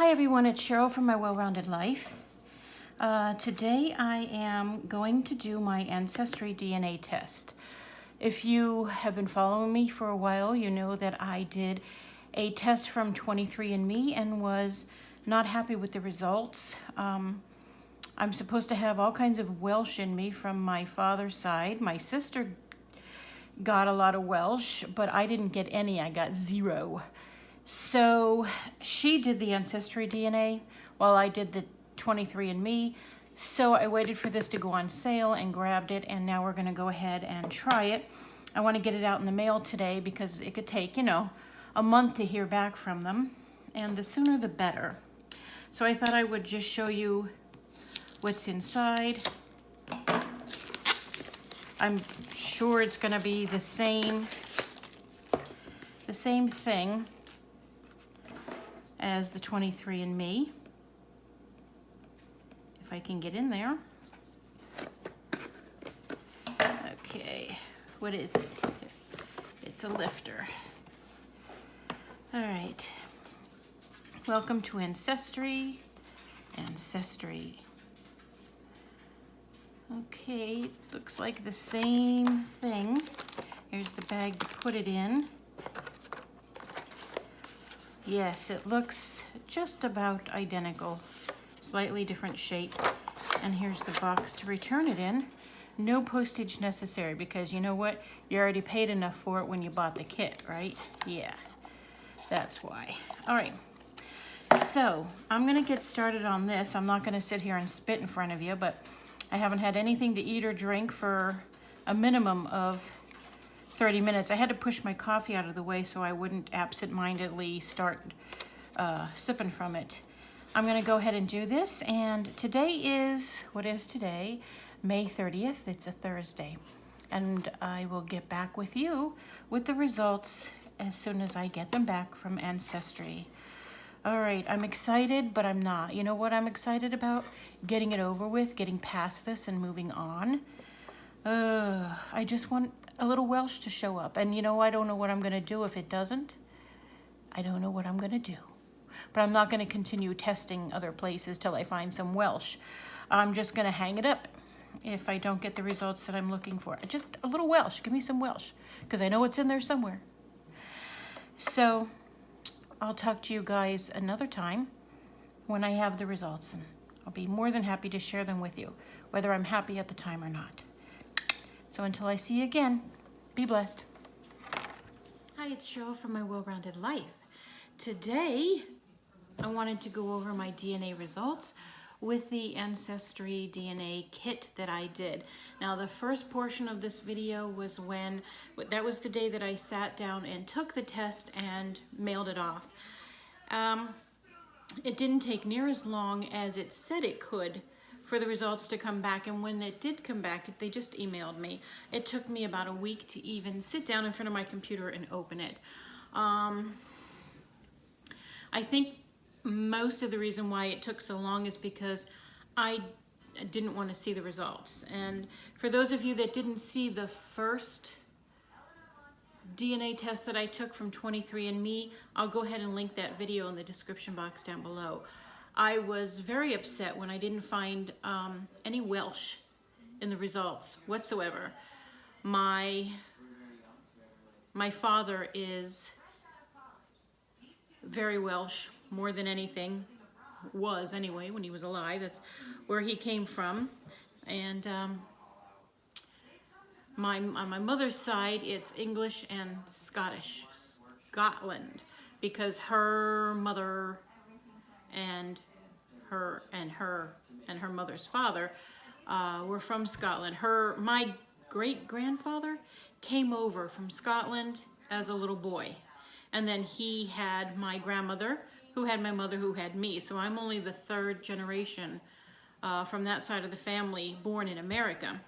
Hi everyone, it's Cheryl from My Well-Rounded Life. Today I am going to do my Ancestry DNA test. If you have been following me for a while, you know that I did a test from 23andMe and was not happy with the results. I'm supposed to have all kinds of Welsh in me from my father's side. My sister got a lot of Welsh, but I didn't get any. I got 0. So she did the Ancestry DNA while I did the 23andMe. So I waited for this to go on sale and grabbed it, and now we're going to go ahead and try it. I want to get it out in the mail today because it could take, a month to hear back from them, and the sooner the better. So I thought I would just show you what's inside. I'm sure it's going to be the same thing as the 23andMe. If I can get in there. Okay, what is it? It's a lifter. All right. Welcome to Ancestry. Ancestry. Okay, looks like the same thing. Here's the bag to put it in. Yes, it looks just about identical, slightly different shape. And here's the box to return it in. No postage necessary because you know what? You already paid enough for it when you bought the kit, right? Yeah, that's why. All right, so I'm gonna get started on this. I'm not gonna sit here and spit in front of you, but I haven't had anything to eat or drink for a minimum of 30 minutes. I had to push my coffee out of the way so I wouldn't absent-mindedly start sipping from it. I'm going to go ahead and do this, and today is, what is today? May 30th. It's a Thursday. And I will get back with you with the results as soon as I get them back from Ancestry. All right, I'm excited, but I'm not. You know what I'm excited about? Getting it over with, getting past this and moving on. I just want a little Welsh to show up. And I don't know what I'm going to do if it doesn't. I don't know what I'm going to do. But I'm not going to continue testing other places till I find some Welsh. I'm just going to hang it up if I don't get the results that I'm looking for. Just a little Welsh. Give me some Welsh, because I know it's in there somewhere. So I'll talk to you guys another time when I have the results. And I'll be more than happy to share them with you, whether I'm happy at the time or not. So until I see you again, be blessed. Hi, it's Cheryl from My Well-Rounded Life. Today, I wanted to go over my DNA results with the Ancestry DNA kit that I did. Now, the first portion of this video was that was the day that I sat down and took the test and mailed it off. It didn't take near as long as it said it could for the results to come back, and when it did come back, they just emailed me. It took me about a week to even sit down in front of my computer and open it. I think most of the reason why it took so long is because I didn't want to see the results. And for those of you that didn't see the first DNA test that I took from 23andMe, I'll go ahead and link that video in the description box down below. I was very upset when I didn't find any Welsh in the results whatsoever. My father is very Welsh, more than anything, was anyway when he was alive. That's where he came from. And on my mother's side, it's English and Scottish, Scotland, because her mother and her mother's father were from Scotland. My great-grandfather came over from Scotland as a little boy, and then he had my grandmother, who had my mother, who had me. So I'm only the third generation from that side of the family born in America.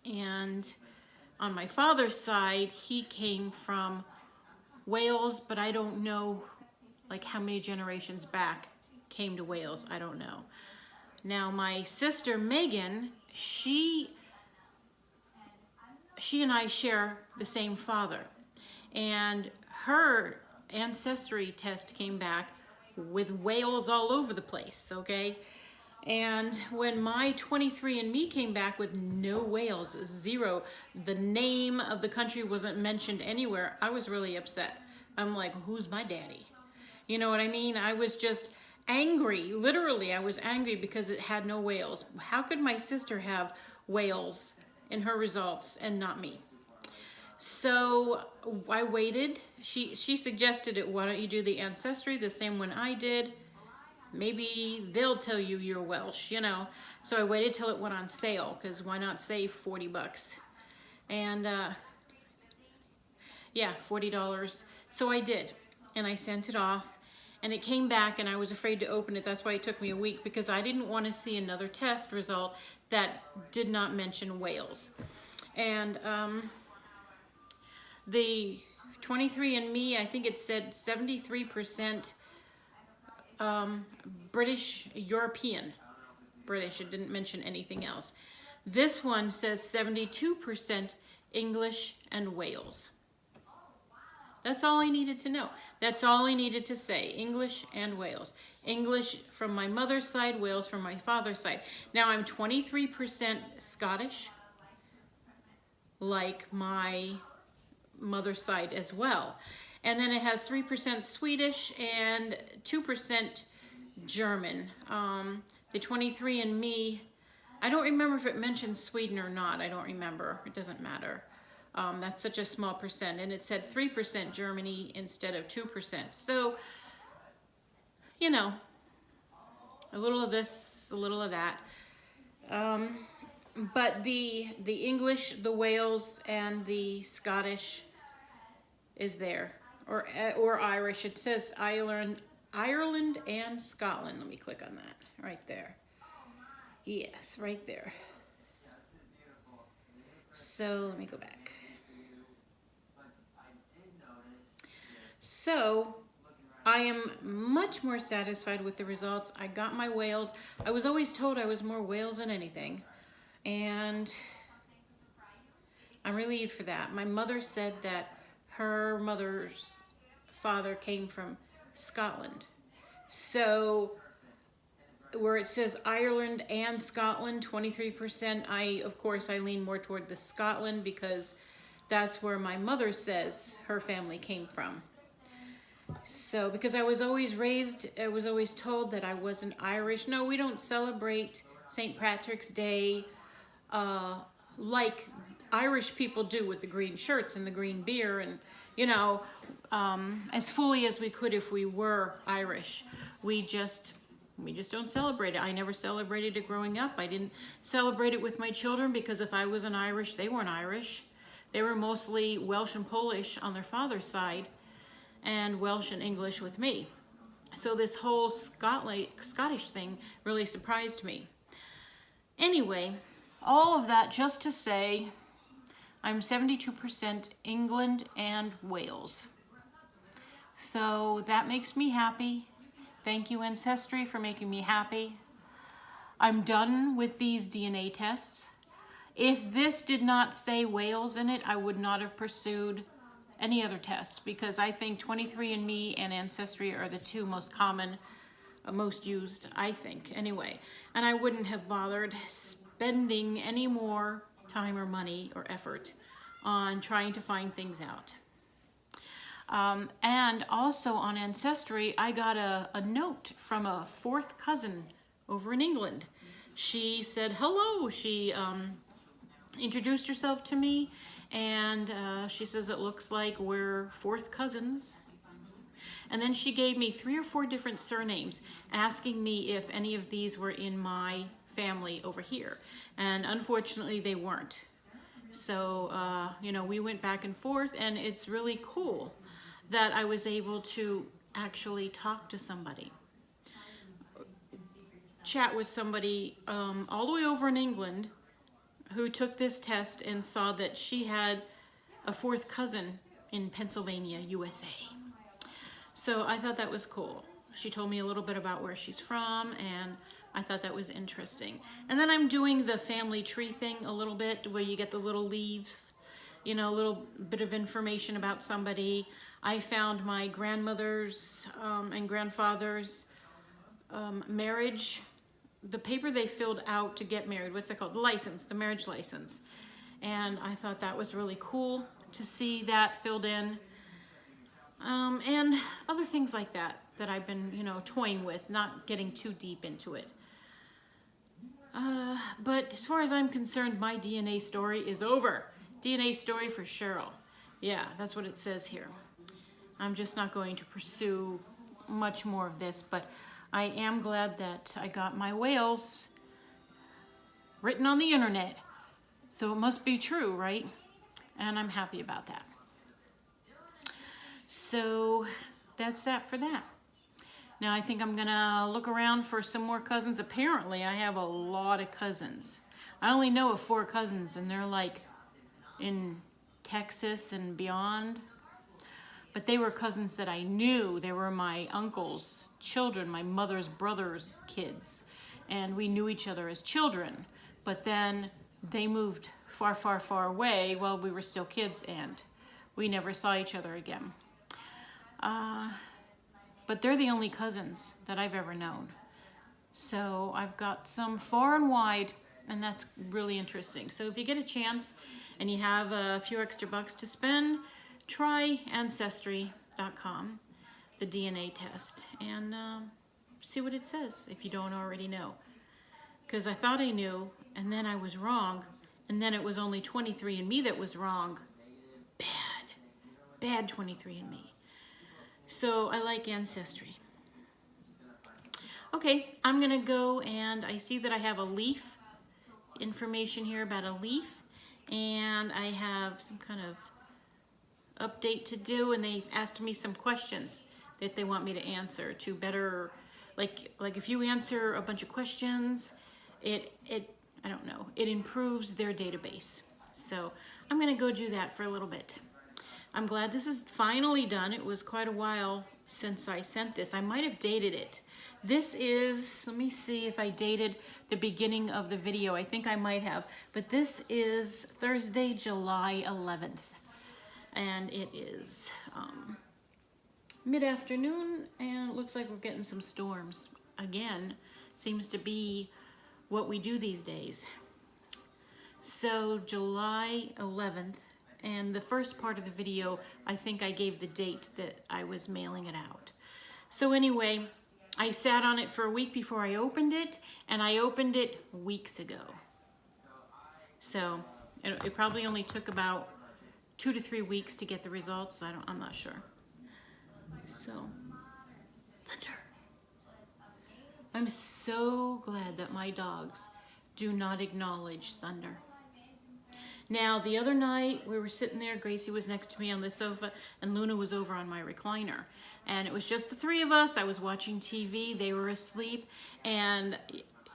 And on my father's side, he came from Wales, but I don't know like how many generations back came to Wales. I don't know. Now my sister Megan, she and I share the same father, and her Ancestry test came back with whales all over the place, okay? And when my 23andMe came back with no whales, 0, the name of the country wasn't mentioned anywhere, I was really upset. I'm like, who's my daddy? You know what I mean? I was just angry. Literally, I was angry because it had no whales. How could my sister have whales in her results and not me? So I waited. She suggested it. Why don't you do the Ancestry, the same one I did? Maybe they'll tell you you're Welsh, you know. So I waited till it went on sale, because why not save 40 bucks? And yeah, $40. So I did, and I sent it off, and it came back, and I was afraid to open it. That's why it took me a week, because I didn't want to see another test result that did not mention whales. And the 23andMe, I think it said 73% British, European. British, it didn't mention anything else. This one says 72% English and Wales. That's all I needed to know. That's all I needed to say, English and Wales. English from my mother's side, Wales from my father's side. Now I'm 23% Scottish, like my mother's side as well. And then it has 3% Swedish and 2% German. The 23andMe, I don't remember if it mentioned Sweden or not. I don't remember. It doesn't matter. That's such a small percent. And it said 3% Germany instead of 2%. So, you know, a little of this, a little of that. But the English, the Wales, and the Scottish is there. Or Irish. It says Ireland and Scotland. Let me click on that right there. Yes, right there. So let me go back. So I am much more satisfied with the results. I got my Wales. I was always told I was more Wales than anything, and I'm relieved for that. My mother said that her mother's father came from Scotland. So where it says Ireland and Scotland, 23%, of course, I lean more toward the Scotland, because that's where my mother says her family came from. So, because I was always told that I wasn't Irish. No, we don't celebrate St. Patrick's Day like Irish people do, with the green shirts and the green beer, and, you know, as fully as we could if we were Irish. We just don't celebrate it. I never celebrated it growing up. I didn't celebrate it with my children, because if I wasn't Irish, they weren't Irish. They were mostly Welsh and Polish on their father's side, and Welsh and English with me. So this whole Scottish thing really surprised me. Anyway, all of that just to say, I'm 72% England and Wales. So that makes me happy. Thank you, Ancestry, for making me happy. I'm done with these DNA tests. If this did not say Wales in it, I would not have pursued any other test, because I think 23andMe and Ancestry are the two most common, most used, I think, anyway. And I wouldn't have bothered spending any more time or money or effort on trying to find things out. And also on Ancestry, I got a note from a fourth cousin over in England. She said hello. She introduced herself to me, and she says it looks like we're fourth cousins. And then she gave me 3 or 4 different surnames, asking me if any of these were in my family over here. And unfortunately, they weren't. So, you know, we went back and forth, and it's really cool that I was able to actually talk to somebody, chat with somebody all the way over in England who took this test and saw that she had a fourth cousin in Pennsylvania, USA. So I thought that was cool. She told me a little bit about where she's from, and I thought that was interesting. And then I'm doing the family tree thing a little bit, where you get the little leaves, you know, a little bit of information about somebody. I found my grandmother's and grandfather's marriage, the paper they filled out to get married, what's it called? The license, the marriage license. And I thought that was really cool to see that filled in. And other things like that I've been, you know, toying with, not getting too deep into it. But as far as I'm concerned, my DNA story is over. DNA story for Cheryl. Yeah, that's what it says here. I'm just not going to pursue much more of this, but I am glad that I got my whales written on the internet. So it must be true, right? And I'm happy about that. So that's that for that. Now I think I'm gonna look around for some more cousins. Apparently I have a lot of cousins. I only know of 4 cousins, and they're like in Texas and beyond. But they were cousins that I knew. They were my uncle's children, my mother's brother's kids. And we knew each other as children. But then they moved far, far, far away while we were still kids, and we never saw each other again. But they're the only cousins that I've ever known. So I've got some far and wide, and that's really interesting. So if you get a chance and you have a few extra bucks to spend, try Ancestry.com, the DNA test, and see what it says if you don't already know. Because I thought I knew, and then I was wrong, and then it was only 23andMe that was wrong. Bad 23andMe. So I like Ancestry. Okay, I'm gonna go, and I see that I have a leaf, information here about a leaf, and I have some kind of update to do, and they've asked me some questions that they want me to answer to better, like if you answer a bunch of questions, it I don't know, it improves their database. So I'm gonna go do that for a little bit. I'm glad this is finally done. It was quite a while since I sent this. I might have dated it. This is, let me see if I dated the beginning of the video. I think I might have, but this is Thursday, July 11th. And it is mid-afternoon, and it looks like we're getting some storms. Again, seems to be what we do these days. So July 11th, and the first part of the video, I think I gave the date that I was mailing it out. So anyway, I sat on it for a week before I opened it, and I opened it weeks ago. So it probably only took about 2 to 3 weeks to get the results. I'm not sure. So, thunder. I'm so glad that my dogs do not acknowledge thunder. Now, the other night, we were sitting there, Gracie was next to me on the sofa, and Luna was over on my recliner. And it was just the 3 of us. I was watching TV, they were asleep, and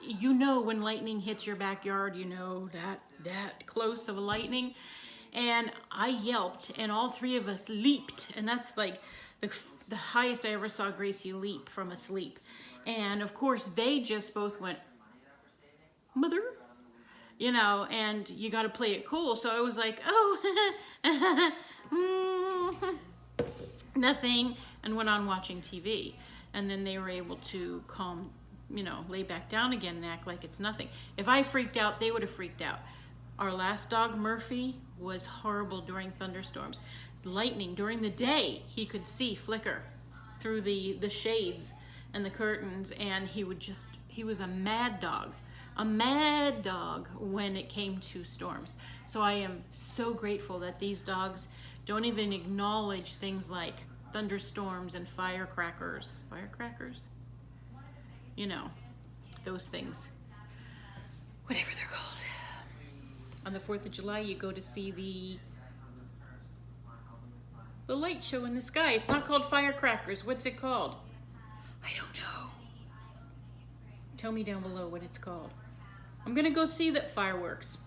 you know when lightning hits your backyard, you know that close of a lightning. And I yelped, and all 3 of us leaped, and that's like the highest I ever saw Gracie leap from asleep. And of course, they just both went, "Mother?" You know, and you got to play it cool. So I was like, oh, nothing, and went on watching TV. And then they were able to calm, you know, lay back down again and act like it's nothing. If I freaked out, they would have freaked out. Our last dog, Murphy, was horrible during thunderstorms. Lightning, during the day, he could see flicker through the shades and the curtains, and he was a mad dog. A mad dog when it came to storms. So I am so grateful that these dogs don't even acknowledge things like thunderstorms and firecrackers. Firecrackers? You know, those things. Whatever they're called. On the 4th of July, you go to see the light show in the sky. It's not called firecrackers. What's it called? I don't know. Tell me down below what it's called. I'm gonna go see that fireworks.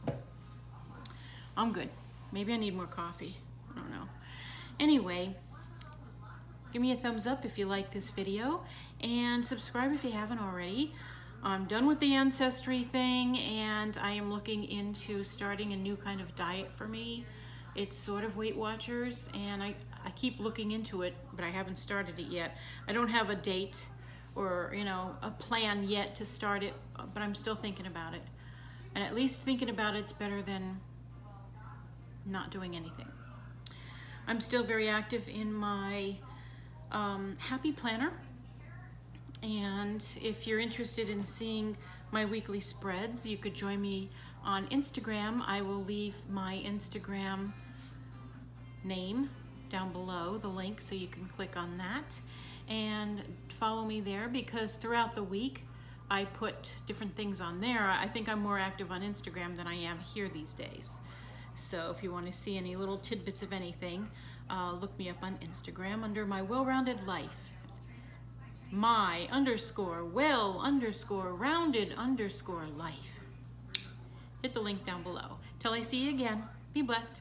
I'm good. Maybe I need more coffee. I don't know. Anyway, give me a thumbs up if you like this video, and subscribe if you haven't already. I'm done with the Ancestry thing, and I am looking into starting a new kind of diet for me. It's sort of Weight Watchers, and I keep looking into it, but I haven't started it yet. I don't have a date or, you know, a plan yet to start it, but I'm still thinking about it. And at least thinking about it's better than not doing anything. I'm still very active in my Happy Planner. And if you're interested in seeing my weekly spreads, you could join me on Instagram. I will leave my Instagram name down below, the link, so you can click on that and follow me there, because throughout the week I put different things on there. I think I'm more active on Instagram than I am here these days. So if you want to see any little tidbits of anything, look me up on Instagram under my well-rounded life. My_well_rounded_life. Hit the link down below. Till I see you again, be blessed.